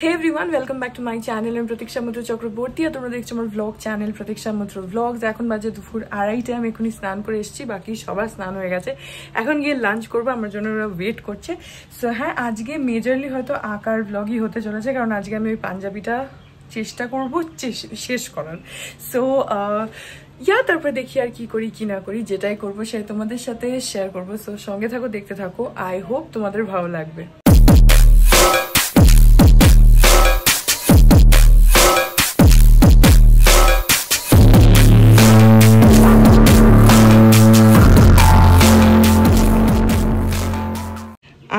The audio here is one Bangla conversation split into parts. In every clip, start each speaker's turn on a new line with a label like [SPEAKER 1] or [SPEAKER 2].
[SPEAKER 1] Hey everyone, welcome back to my channel. I'm Pratiksha Mutro Chakraborty আর তোমরা দেখছো আমার vlog channel Pratiksha Mutro Vlogs। এখন বাজে দুপুর 2:30 আমি এখনই স্নান করে এসেছি, বাকি সবার স্নান হয়ে গেছে। এখন গিয়ে লাঞ্চ করব, আমার জন্য ওরা ওয়েট করছে। সো হ্যাঁ, আজকে মেজরলি হয়তো আঁকার ব্লগই হতে চলেছে, কারণ আজকে আমি ওই পাঞ্জাবিটা চেষ্টা করব শেষ করার। সো তারপরে দেখি আর কি করি কি না করি, যেটাই করবো সেটাই তোমাদের সাথে শেয়ার করবো। সো সঙ্গে থাকো, দেখতে থাকো। আই হোপ তোমাদের ভালো লাগবে।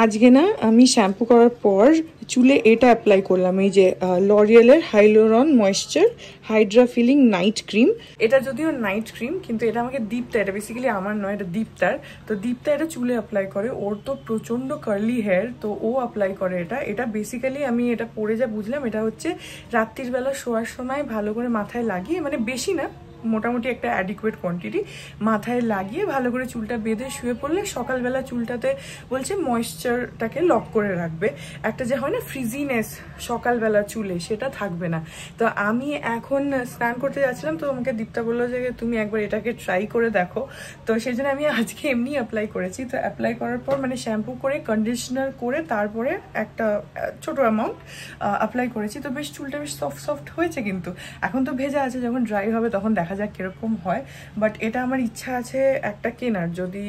[SPEAKER 1] আজকে না আমি শ্যাম্পু করার পর চুলে এটা অ্যাপ্লাই করলাম, এই যে লরিয়েলের hyaluron moisture hydra filling night cream. এটা যদিও নাইট ক্রিম, কিন্তু এটা আমাকে দীপ্তা, এটা বেসিক্যালি আমার নয়, এটা দীপ্তার। তো দীপ্তা এটা চুলে অ্যাপ্লাই করে, ওর তো প্রচন্ড কার্লি হেয়ার, তো ও অ্যাপ্লাই করে এটা বেসিক্যালি আমি এটা পরে যা বুঝলাম, এটা হচ্ছে রাত্রির বেলা শোয়ার সময় ভালো করে মাথায় লাগিয়ে, মানে বেশি না, মোটামুটি একটা অ্যাডিকুয়েট কোয়ান্টিটি মাথায় লাগিয়ে ভালো করে চুলটা বেঁধে শুয়ে পড়লে সকালবেলা চুলটাতে বলছে ময়েশ্চারটাকে লক করে রাখবে। একটা যে হয় না ফ্রিজিনেস সকালবেলা চুলে, সেটা থাকবে না। তো আমি এখন স্নান করতে যাচ্ছিলাম, তো আমাকে দীপ্তা বললো যে তুমি একবার এটাকে ট্রাই করে দেখো। তো সেই জন্য আমি আজকে এমনি অ্যাপ্লাই করেছি। তো অ্যাপ্লাই করার পর মানে শ্যাম্পু করে কন্ডিশনার করে তারপরে একটা ছোট অ্যামাউন্ট অ্যাপ্লাই করেছি। তো বেশ চুলটা বেশ সফট হয়েছে, কিন্তু এখন তো ভেজা আছে, যখন ড্রাই হবে তখন দেখা যাক কিরকম হয়। বাট এটা আমার ইচ্ছা আছে একটা কেনার, যদি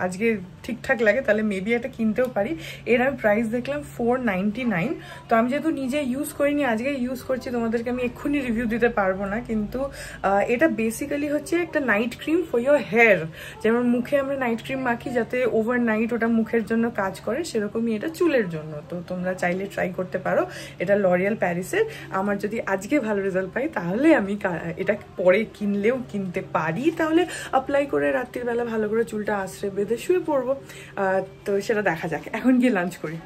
[SPEAKER 1] আজকে ঠিকঠাক লাগে তাহলে মেবি এটা কিনতেও পারি। এর আমি প্রাইস দেখলাম 499। তো আমি যেহেতু নিজে ইউজ করিনি, আজকে ইউজ করছি, তোমাদেরকে আমি এক্ষুনি রিভিউ দিতে পারবো না। কিন্তু এটা বেসিক্যালি হচ্ছে একটা night cream for your hair. যেমন মুখে আমরা নাইট ক্রিম মাখি যাতে ওভারনাইট ওটা মুখের জন্য কাজ করে, সেরকমই এটা চুলের জন্য। তো তোমরা চাইলে ট্রাই করতে পারো। এটা লরিয়াল প্যারিসের। আমার যদি আজকে ভালো রেজাল্ট পাই তাহলে আমি এটা পরে কিনলেও কিনতে পারি, তাহলে অ্যাপ্লাই করে রাত্রির বেলা ভালো করে চুলটা আশ্রয় বেঁধে শুয়ে পড়বো। তো সেটা দেখা যাক। এখন গিয়ে লাঞ্চ করি।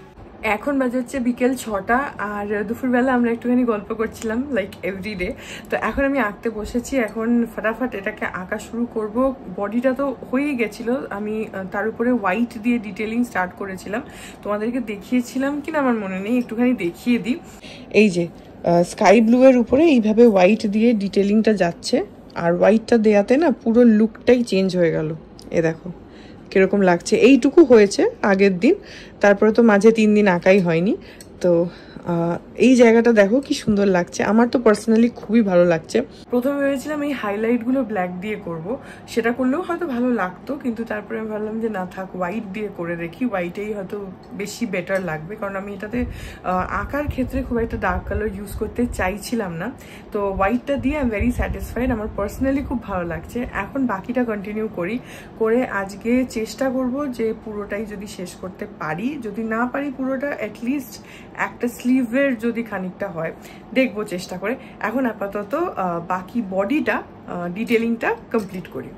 [SPEAKER 1] এখন বাজে হচ্ছে বিকেল 6টা, আর দুপুরবেলা আমরা একটুখানি গল্প করছিলাম লাইক এভরিডে। তো এখন আমি আঁকতে বসেছি, এখন ফটাফট এটাকে আঁকা শুরু করব। বডিটা তো হয়েই গেছিল, আমি তার উপরে হোয়াইট দিয়ে ডিটেলিং স্টার্ট করেছিলাম, তোমাদেরকে দেখিয়েছিলাম কিনা আমার মনে নেই, একটুখানি দেখিয়ে দিই। এই যে স্কাই ব্লু এর উপরে এইভাবে হোয়াইট দিয়ে ডিটেলিংটা যাচ্ছে, আর হোয়াইটটা দেয়াতে না পুরো লুকটাই চেঞ্জ হয়ে গেল। এ দেখো কিরকম লাগছে। এইটুকু হয়েছে আগের দিন, তারপরে তো মাঝে 3 দিন আঁকাই হয়নি। তো এই জায়গাটা দেখো কি সুন্দর লাগছে, আমার তো পার্সোনালি খুবই ভালো লাগছে। প্রথমে ভেবেছিলাম এই হাইলাইটগুলো ব্ল্যাক দিয়ে করব, সেটা করলেও হয়তো ভালো লাগতো, কিন্তু তারপরে আমি ভাবলাম যে না থাক, হোয়াইট দিয়ে করে দেখি, হোয়াইটেই হয়তো বেশি বেটার লাগবে, কারণ আমি এটাতে আঁকার ক্ষেত্রে খুব একটা ডার্ক কালার ইউজ করতে চাইছিলাম না। তো হোয়াইটটা দিয়ে আই এম ভেরি স্যাটিসফাইড, আমার পার্সোনালি খুব ভালো লাগছে। এখন বাকিটা কন্টিনিউ করে আজকে চেষ্টা করব যে পুরোটাই যদি শেষ করতে পারি, যদি না পারি পুরোটা অ্যাটলিস্ট একটা স্লিভের যদি খানিকটা হয়, দেখবো চেষ্টা করে। এখন আপাতত বাকি বডিটা ডিটেলিংটা কমপ্লিট করি।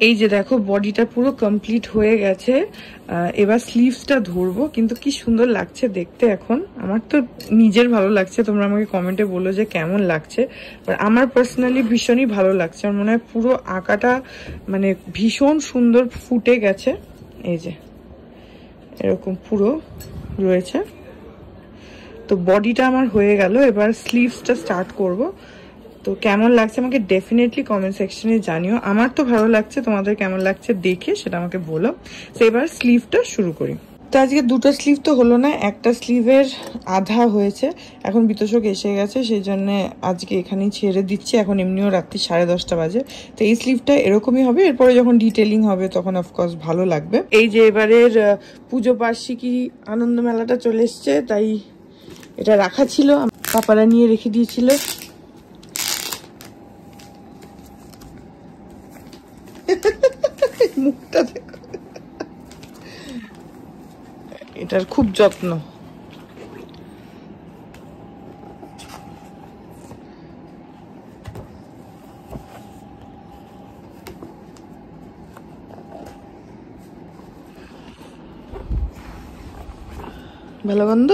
[SPEAKER 1] এই যে দেখো বডিটা পুরো কমপ্লিট হয়ে গেছে, এবার স্লিভসটা ধরবো, কিন্তু কি সুন্দর লাগছে দেখতে। এখন আমার তো নিজের ভালো লাগছে, তোমরা আমাকে কমেন্টে বলো যে কেমন লাগছে। আমার পার্সোনালি ভীষণই ভালো লাগছে, আমার মনে হয় পুরো আঁকাটা মানে ভীষণ সুন্দর ফুটে গেছে। এই যে এরকম পুরো রয়েছে। তো বডিটা আমার হয়ে গেল, এবার স্লিভসটা স্টার্ট করব। তো কেমন লাগছে আমাকে ডেফিনেটলি কমেন্ট সেকশনে জানিও। আমার তো ভালো লাগছে, তোমাদের কেমন লাগছে দেখে সেটা আমাকে বলো। তো এবার স্লিভটা শুরু করি। তো আজকে দুটো স্লিভ তো হলো না, একটা স্লিভের আধা হয়েছে, এখন বিতোষক এসে গেছে, সেই জন্য আজকে এখানেই ছেড়ে দিচ্ছি। এখন এমনিও রাত্রি 10:30 বাজে। তো এই স্লিভটা এরকমই হবে, এরপরে যখন ডিটেলিং হবে তখন অফকোর্স ভালো লাগবে। এই যে এবারের পুজো বার্ষিকী আনন্দ মেলাটা চলে এসছে, তাই এটা রাখা ছিল, পাপারা নিয়ে রেখে দিয়েছিল। মুখটা দেখো, এটার খুব যত্ন। ভালো গন্ধ।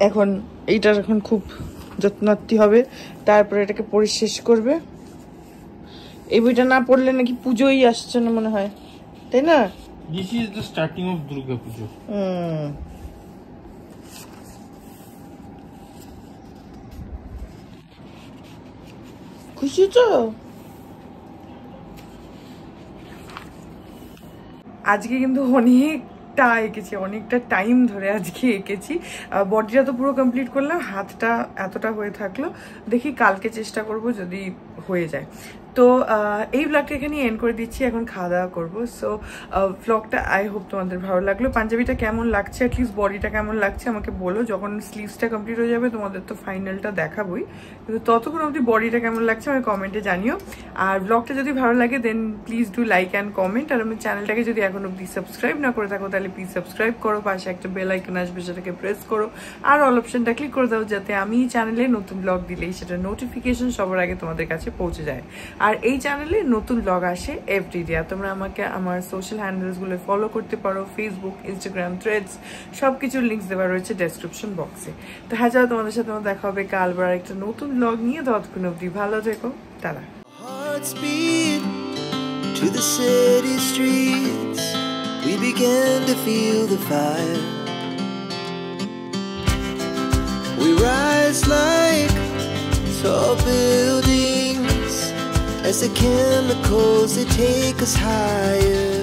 [SPEAKER 1] এখন এইটার এখন খুব যত্নার্থী হবে, তারপরে এটাকে পড়ে শেষ করবে। এই বইটা না পড়লে নাকি পুজোই আসছে না মনে হয়, তাই না?
[SPEAKER 2] This is the starting of Durga Puja.
[SPEAKER 1] খুশি তো? আজকে কিন্তু অনেকটা এঁকেছি, অনেকটা টাইম ধরে আজকে এঁকেছি। বডিটা তো পুরো কমপ্লিট করলাম, হাতটা এতটা হয়ে থাকলো, দেখি কালকে চেষ্টা করব যদি হয়ে যায়। তো এই ব্লগটা এখানে এন্ড করে দিচ্ছি, এখন খাওয়া দাওয়া করবো। সো ব্লগটা আই হোপ তোমাদের ভালো লাগলো। পাঞ্জাবিটা কেমন লাগছে, অ্যাটলিস্ট বডিটা কেমন লাগছে আমাকে বলো। যখন স্লিভসটা কমপ্লিট হয়ে যাবে তোমাদের তো ফাইনালটা দেখাবোই, কিন্তু ততক্ষণ অবধি বডিটা কেমন লাগছে আমাকে কমেন্টে জানিও। আর ব্লগটা যদি ভালো লাগে then please do like and comment. আর আমার চ্যানেলটাকে যদি এখন অবধি সাবস্ক্রাইব না করে থাকো তাহলে প্লিজ সাবস্ক্রাইব করো, পাশে একটা বেল আইকন আসবে সেটাকে প্রেস করো, আর অল অপশনটা ক্লিক করে দাও যাতে আমি চ্যানেলে নতুন ব্লগ দিলেই সেটা নোটিফিকেশন সবার আগে তোমাদের কাছে পৌঁছে যায়। আর এই চ্যানেলে নতুন ব্লগ আসে এভরিডে। আর তোমরা আমাকে আমার সোশ্যাল হ্যান্ডেলসগুলো ফলো করতে পারো, ফেসবুক, ইনস্টাগ্রাম, থ্রেডস, সবকিছুর লিঙ্কস দেওয়া রয়েছে ডেসক্রিপশন বক্সে। তো হ্যাঁ, যাও তোমাদের সাথে আমার দেখা হবে কাল বার একটা নতুন ব্লগ নিয়ে। ততক্ষণ অবধি ভালো থেকো, tata. To the city streets, we began to feel the fire. We rise like tall buildings as the chemicals, they take us higher.